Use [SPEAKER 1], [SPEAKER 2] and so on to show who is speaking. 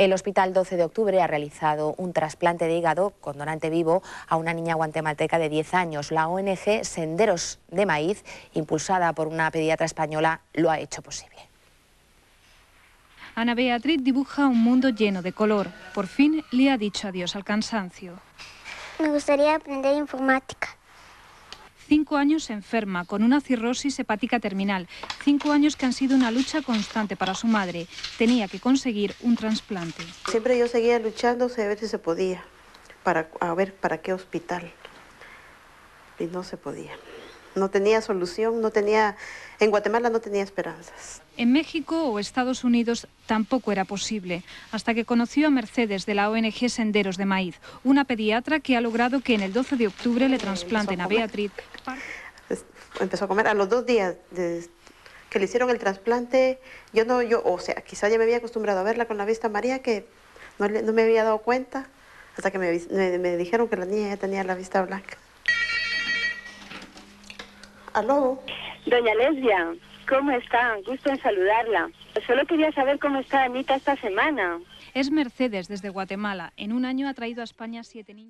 [SPEAKER 1] El Hospital 12 de Octubre ha realizado un trasplante de hígado con donante vivo a una niña guatemalteca de 10 años. La ONG Senderos de Maíz, impulsada por una pediatra española, lo ha hecho posible.
[SPEAKER 2] Ana Beatriz dibuja un mundo lleno de color. Por fin le ha dicho adiós al cansancio.
[SPEAKER 3] Me gustaría aprender informática.
[SPEAKER 2] 5 años enferma, con una cirrosis hepática terminal. 5 años que han sido una lucha constante para su madre. Tenía que conseguir un trasplante.
[SPEAKER 4] Siempre yo seguía luchando a ver si se podía, a ver para qué hospital. Y no se podía. No tenía solución, en Guatemala no tenía esperanzas.
[SPEAKER 2] En México o Estados Unidos tampoco era posible, hasta que conoció a Mercedes de la ONG Senderos de Maíz, una pediatra que ha logrado que en el 12 de octubre le trasplanten a Beatriz.
[SPEAKER 4] Empezó a comer a los 2 días que le hicieron el trasplante. Quizá ya me había acostumbrado a verla con la vista amarilla, que no me había dado cuenta, hasta que me dijeron que la niña ya tenía la vista blanca. ¿Aló?
[SPEAKER 5] Doña Lesbia, ¿cómo está? Gusto en saludarla. Solo quería saber cómo está Anita esta semana.
[SPEAKER 2] Es Mercedes desde Guatemala. En un año ha traído a España 7 niños.